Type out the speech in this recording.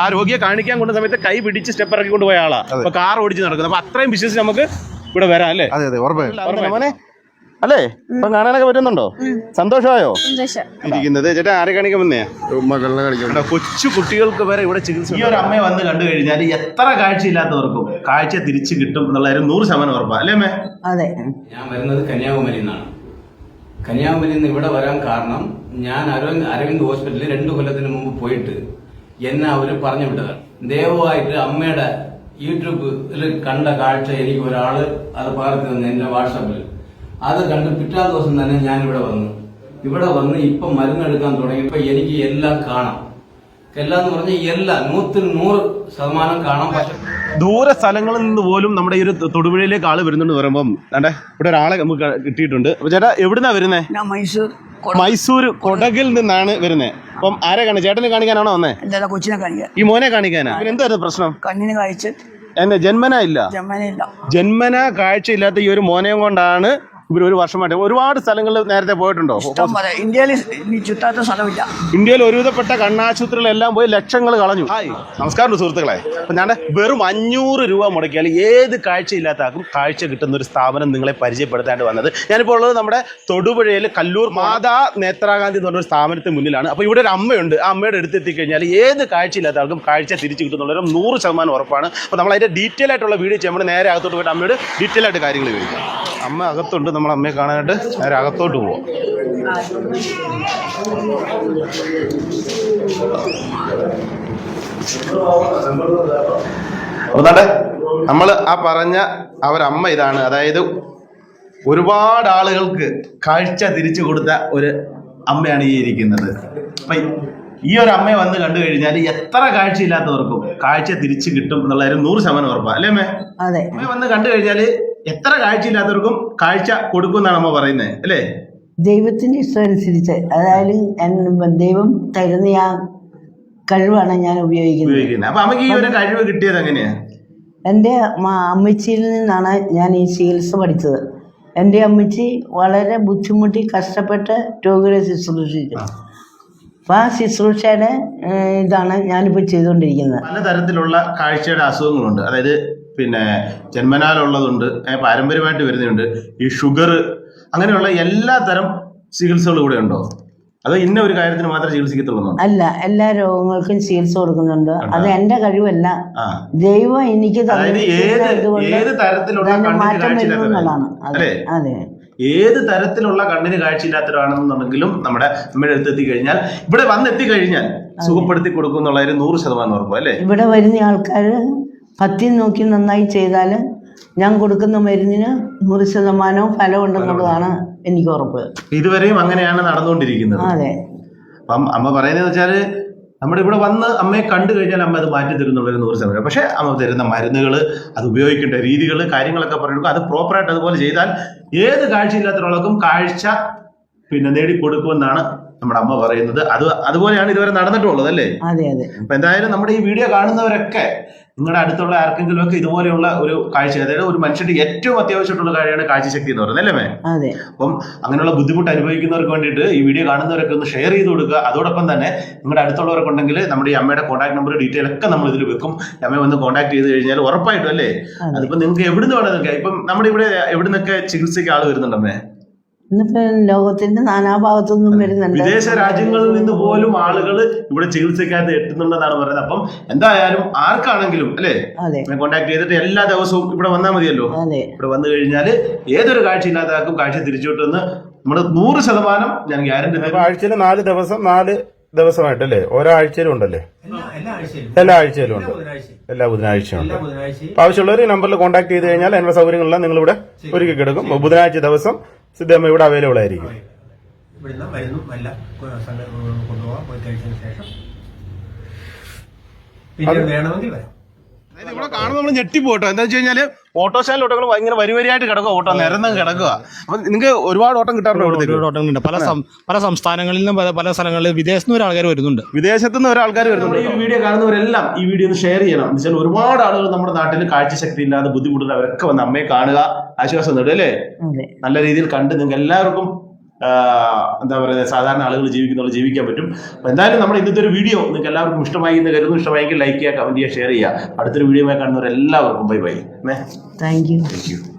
ആ രോഗിയെ കാണിക്കാൻ കൊണ്ട സമയത്ത് കൈ പിടിച്ച് സ്റ്റെപ്പ് ഇറക്കി കൊണ്ടുപോയ ആളാ അപ്പൊ കാർ ഓടിച്ച് നടക്കുന്നത്. അപ്പൊ അത്രയും വിശ്വസിച്ച് നമുക്ക് ഇവിടെ വരാം അല്ലേ? മോനെ അല്ലേ? ഇപ്പൊ കാണാനൊക്കെ പറ്റുന്നുണ്ടോ? സന്തോഷമായോ ഇരിക്കുന്നത്? ചേട്ടാ ആരെ കാണിക്കാൻ വന്നേ? മകളിനെ കാണിക്കാം. കൊച്ചു കുട്ടികൾക്ക് വരെ ഇവിടെ ചികിത്സ. ഈ ഒരു അമ്മയെ വന്ന് കണ്ടു കഴിഞ്ഞാൽ എത്ര കാഴ്ചയില്ലാത്തവർക്കും കാഴ്ച തിരിച്ചു കിട്ടും എന്നുള്ള 100% ഉറപ്പാ അല്ലേ അമ്മേ? അതെ. ഞാൻ വരുന്നത് കന്യാകുമാരിയിൽ നിന്നാണ്. കന്യാകുമാരിയിൽ നിന്ന് ഇവിടെ വരാൻ കാരണം ഞാൻ അരവിന്ദ് ഹോസ്പിറ്റലിൽ 2 കൊല്ലത്തിന് മുമ്പ് പോയിട്ട് എന്നെ അവർ പറഞ്ഞു വിട്ടതാണ്. ദയവായിട്ട് അമ്മയുടെ യൂട്യൂബിൽ കണ്ട കാഴ്ച എനിക്ക് ഒരാള് അത് പകർത്തി തന്നു എന്റെ വാട്സാപ്പിൽ. അത് കണ്ട് പിറ്റാ ദിവസം തന്നെ ഞാൻ ഇവിടെ വന്ന് ഇപ്പൊ മരുന്നെടുക്കാൻ തുടങ്ങിയപ്പോ എനിക്ക് എല്ലാം കാണാം. എല്ലാം എന്ന് പറഞ്ഞാൽ എല്ലാം 100% കാണാം. പക്ഷെ ദൂര സ്ഥലങ്ങളിൽ നിന്ന് പോലും നമ്മുടെ ഈ ഒരു തൊടുപുഴയിലേക്ക് ആള് വരുന്നുണ്ട് പറയുമ്പം ഇവിടെ ഒരാളെ നമുക്ക് കിട്ടിയിട്ടുണ്ട്. അപ്പൊ ചേട്ടാ എവിടുന്നാ വരുന്നേ? മൈസൂർ കൊടകിൽ നിന്നാണ് വരുന്നത്. അപ്പം ആരെ കാണാൻ? ചേട്ടനെ കാണിക്കാനാണോ വന്നേ? കൊച്ചിനെ കാണിക്കാൻ. ഈ മോനെ കാണിക്കാനാ? എന്തായിരുന്നു പ്രശ്നം? കണ്ണിന് കാഴ്ച എന്നെ ജന്മനാ ഇല്ല. ജന്മനാ കാഴ്ചയില്ലാത്ത ഈ ഒരു മോനെയും കൊണ്ടാണ് ഇവർ 1 വർഷമായിട്ട് ഒരുപാട് സ്ഥലങ്ങളിൽ നേരത്തെ പോയിട്ടുണ്ടോ? ഇന്ത്യയിൽ ചുറ്റാത്ത സ്ഥലമില്ല. ഇന്ത്യയിൽ ഒരുവിധപ്പെട്ട കണ്ണാശുപത്രികളെല്ലാം പോയി ലക്ഷങ്ങൾ കളഞ്ഞു. ഹായ്, നമസ്കാരം സുഹൃത്തുക്കളെ. അപ്പൊ ഞാൻ വെറും 500 രൂപ മുടക്കിയാൽ ഏത് കാഴ്ചയില്ലാത്ത ആൾക്കും കാഴ്ച കിട്ടുന്ന ഒരു സ്ഥാപനം നിങ്ങളെ പരിചയപ്പെടുത്താണ്ട് വന്നത്. ഞാനിപ്പോൾ ഉള്ളത് നമ്മുടെ തൊടുപുഴയിൽ കല്ലൂർ മാതാ നേത്രാഗാന്ധി എന്ന് പറഞ്ഞൊരു സ്ഥാപനത്തിന് മുന്നിലാണ്. അപ്പോൾ ഇവിടെ ഒരു അമ്മയുണ്ട്. ആ അമ്മയുടെ അടുത്തെത്തിക്കഴിഞ്ഞാൽ ഏത് കാഴ്ചയില്ലാത്ത ആൾക്കും കാഴ്ച തിരിച്ചു കിട്ടുന്നുള്ളൊരു 100% ഉറപ്പാണ്. അപ്പോൾ നമ്മൾ അതിന്റെ ഡീറ്റെയിൽ ആയിട്ടുള്ള വീഡിയോ ചെയ്യുമ്പോൾ നേരെ അകത്തോട്ട് പോയിട്ട് അമ്മയോട് ഡീറ്റെയിൽ ആയിട്ട് കാര്യങ്ങൾ ചോദിക്കാം. അമ്മ അകത്തുണ്ട്. നമ്മൾ അമ്മയെ കാണാനായിട്ട് നേരെ അകത്തോട്ട് പോവാം. അതെ, നമ്മൾ ആ പറഞ്ഞ അവരമ്മ ഇതാണ്. അതായത് ഒരുപാട് ആളുകൾക്ക് കാഴ്ച തിരിച്ചു കൊടുത്ത ഒരു അമ്മയാണ് ഈ ഇരിക്കുന്നത്. അപ്പൊ ഈ ഒരു അമ്മയെ വന്ന് കണ്ടു കഴിഞ്ഞാൽ എത്ര കാഴ്ചയില്ലാത്തവർക്കും കാഴ്ച തിരിച്ചു കിട്ടും എന്നുള്ള 100% ഉറപ്പാ അല്ലേ അമ്മേ? അതെ. അമ്മയെ വന്ന് കണ്ടു കഴിഞ്ഞാൽ എത്ര കാഴ്ചയില്ലാത്തവർക്കും കാഴ്ച കൊടുക്കും എന്നാണ് അമ്മ പറയുന്നത് അല്ലേ? ദൈവത്തിന്റെ ഇഷ്ടം അനുസരിച്ച്, അതായത് ദൈവം തരുന്ന ആ കഴിവാണ് ഞാൻ ഉപയോഗിക്കുന്നത്. അപ്പൊ അമ്മക്ക് ഈ ഒരു കഴിവ് കിട്ടിയത് എങ്ങനെയാ? എൻ്റെ അമ്മച്ചിയിൽ നിന്നാണ് ഞാൻ ഈ ചികിത്സ പഠിച്ചത്. എൻ്റെ അമ്മച്ചി വളരെ ബുദ്ധിമുട്ടി കഷ്ടപ്പെട്ട് രോഗികളെ ശുശ്രൂഷിച്ചു. അപ്പൊ ആ ശുശ്രൂഷയുടെ ഇതാണ് ഞാനിപ്പോൾ ചെയ്തുകൊണ്ടിരിക്കുന്നത്. പലതരത്തിലുള്ള കാഴ്ചയുടെ അസുഖങ്ങളുണ്ട്. അതായത് പിന്നെ ജന്മനാലുള്ളതുണ്ട്, പാരമ്പര്യമായിട്ട് വരുന്നുണ്ട്, ഈ ഷുഗർ, അങ്ങനെയുള്ള എല്ലാ തരം ചികിത്സകളും ഇവിടെ ഉണ്ടോ? അതോ ഇന്ന ഒരു കാര്യത്തിന് മാത്രമേ ചികിത്സിക്കത്തുള്ളൂ? അല്ല, എല്ലാ രോഗങ്ങൾക്കും ചികിത്സ കൊടുക്കുന്നുണ്ട്. അത് എന്റെ കഴിവല്ല, ദൈവം എനിക്ക് മാറ്റം വരുന്നതാണ്. അതെ, ഏത് തരത്തിലുള്ള കണ്ണിന് കാഴ്ചയില്ലാത്തവരാണെന്നുണ്ടെങ്കിലും നമ്മുടെ അമ്മയുടെ അടുത്തെത്തി കഴിഞ്ഞാൽ, ഇവിടെ വന്നെത്തിക്കഴിഞ്ഞാൽ സുഖപ്പെടുത്തി കൊടുക്കും എന്നുള്ള 100% ഉറപ്പ് അല്ലേ? ഇവിടെ വരുന്ന ആൾക്കാർ പത്തി നോക്കി നന്നായി ചെയ്താൽ ഞാൻ കൊടുക്കുന്ന മരുന്നിന് 100% ഫലം ഉണ്ടെന്നുള്ളതാണ് എനിക്ക് ഉറപ്പ്. ഇതുവരെയും അങ്ങനെയാണ് നടന്നുകൊണ്ടിരിക്കുന്നത്. അതെ. അപ്പം അമ്മ പറയുന്നത് വെച്ചാല് നമ്മുടെ ഇവിടെ വന്ന് അമ്മയെ കണ്ടു കഴിഞ്ഞാൽ അമ്മ അത് മാറ്റി തരുന്നുള്ളൊരു 100%. പക്ഷെ അമ്മ തരുന്ന മരുന്നുകൾ, അത് ഉപയോഗിക്കേണ്ട രീതികൾ, കാര്യങ്ങളൊക്കെ പറയുമ്പോൾ അത് പ്രോപ്പറായിട്ട് അതുപോലെ ചെയ്താൽ ഏത് കാഴ്ചയില്ലാത്തവർക്കും കാഴ്ച നേടിക്കൊടുക്കുമെന്നാണ് നമ്മുടെ അമ്മ പറയുന്നത്. അതുപോലെയാണ് ഇതുവരെ നടന്നിട്ടുള്ളത് അല്ലേ? അതെ അതെ. അപ്പൊ എന്തായാലും നമ്മുടെ ഈ വീഡിയോ കാണുന്നവരൊക്കെ നിങ്ങളുടെ അടുത്തുള്ള ആർക്കെങ്കിലും ഒക്കെ ഇതുപോലെയുള്ള ഒരു കാഴ്ച, അതായത് ഒരു മനുഷ്യന്റെ ഏറ്റവും അത്യാവശ്യമായിട്ടുള്ള കാര്യമാണ് കാഴ്ചശക്തി എന്ന് പറയുന്നത് അല്ലേ? അതെ. അപ്പം അങ്ങനെയുള്ള ബുദ്ധിമുട്ട് അനുഭവിക്കുന്നവർക്ക് വേണ്ടിയിട്ട് ഈ വീഡിയോ കാണുന്നവരൊക്കെ ഒന്ന് ഷെയർ ചെയ്ത് കൊടുക്കുക. അതോടൊപ്പം തന്നെ നിങ്ങളുടെ അടുത്തുള്ളവർക്ക് ഉണ്ടെങ്കിൽ നമ്മുടെ ഈ അമ്മയുടെ കോൺടാക്ട് നമ്പർ ഡീറ്റെയിൽ ഒക്കെ നമ്മൾ ഇതിൽ വെക്കും. അമ്മയെ വന്ന് കോൺടാക്ട് ചെയ്ത് കഴിഞ്ഞാൽ ഉറപ്പായിട്ടും അല്ലേ, അതിപ്പോ നിങ്ങൾക്ക് എവിടുന്ന് വേണമെന്നൊക്കെ, ഇപ്പം നമ്മുടെ ഇവിടെ എവിടുന്നൊക്കെ ചികിത്സയ്ക്ക് ആള് വരുന്നുണ്ടമ്മേ? ഇന്നിപ്പോ ലോകത്തിന്റെ നാനാഭാഗത്തുനിന്നും വരുന്നുണ്ട്. വിദേശ രാജ്യങ്ങളിൽ നിന്ന് പോലും ആളുകൾ ഇവിടെ ചികിത്സയ്ക്കായിട്ട് എത്തുന്നുണ്ടെന്നാണ് പറയുന്നത്. അപ്പം എന്തായാലും ആർക്കാണെങ്കിലും അല്ലേ കോൺടാക്ട് ചെയ്തിട്ട് എല്ലാ ദിവസവും ഇവിടെ വന്നാൽ മതിയല്ലോ. ഇവിടെ വന്നു കഴിഞ്ഞാൽ ഏതൊരു കാഴ്ചയില്ലാത്ത ആർക്കും കാഴ്ച തിരിച്ചു കിട്ടുമെന്ന് നമ്മൾ 100% ഞാൻ ഗ്യാരണ്ടി. ആഴ്ചയിൽ 4 ദിവസമായിട്ടല്ലേ? ഓരോ ആഴ്ചയിലും ഉണ്ടല്ലേ? എല്ലാ ആഴ്ചയിലും ഉണ്ട്, എല്ലാ ബുധനാഴ്ചയും ഉണ്ട്. ആവശ്യമുള്ളവർ ഈ നമ്പറിൽ കോൺടാക്ട് ചെയ്ത് കഴിഞ്ഞാൽ അതിനുള്ള സൗകര്യങ്ങളെല്ലാം നിങ്ങളിവിടെ ഒരുക്കി കിടക്കും. ബുധനാഴ്ച ദിവസം സിദ്ധമ്മ ഇവിടെ അവൈലബിൾ ആയിരിക്കും. ഇവിടെ കാണുമ്പോൾ നമ്മൾ ഞെട്ടിപ്പോട്ടോ. എന്താ വെച്ച് കഴിഞ്ഞാൽ ഓട്ടോസ്റ്റാൻഡിലോട്ടങ്ങൾ ഭയങ്കര വരിവരിയായിട്ട് കിടക്കുക, ഓട്ടോ നിരന്ന് കിടക്കുക. അപ്പൊ നിങ്ങൾക്ക് ഒരുപാട് ഓട്ടം കിട്ടാറുണ്ട്. പല സംസ്ഥാനങ്ങളിൽ നിന്നും പല സ്ഥലങ്ങളിൽ വിദേശത്ത് നിന്ന് ആൾക്കാർ വരുന്നുണ്ട്. വിദേശത്ത് നിന്ന് ഒരാൾക്കാർ വരുന്നുണ്ട്. ഈ വീഡിയോ കാണുന്നവരെല്ലാം ഈ വീഡിയോ ഒന്ന് ഷെയർ ചെയ്യണം. എന്ന് വെച്ചാൽ ഒരുപാട് ആളുകൾ നമ്മുടെ നാട്ടിൽ കാഴ്ചശക്തി ഇല്ലാതെ ബുദ്ധിമുട്ടുന്നവരൊക്കെ വന്ന് അമ്മയെ കാണുക, ആശ്വാസം നേടുക അല്ലേ? നല്ല രീതിയിൽ കണ്ട് നിങ്ങൾക്ക് എല്ലാവർക്കും എന്താ പറയുക സാധാരണ ആളുകൾ ജീവിക്കാൻ പറ്റും. അപ്പോൾ എന്തായാലും നമ്മുടെ ഇന്നത്തെ ഒരു വീഡിയോ നിങ്ങൾക്ക് എല്ലാവർക്കും ഇഷ്ടമായി എന്ന് കരുതുന്നു. ഇഷ്ടമായെങ്കിൽ ലൈക്ക് ചെയ്യുക, കമന്റ് ചെയ്യുക, ഷെയർ ചെയ്യുക. അടുത്തൊരു വീഡിയോ കാണുന്നവരെല്ലാവർക്കും bye bye. Thank you. Thank U.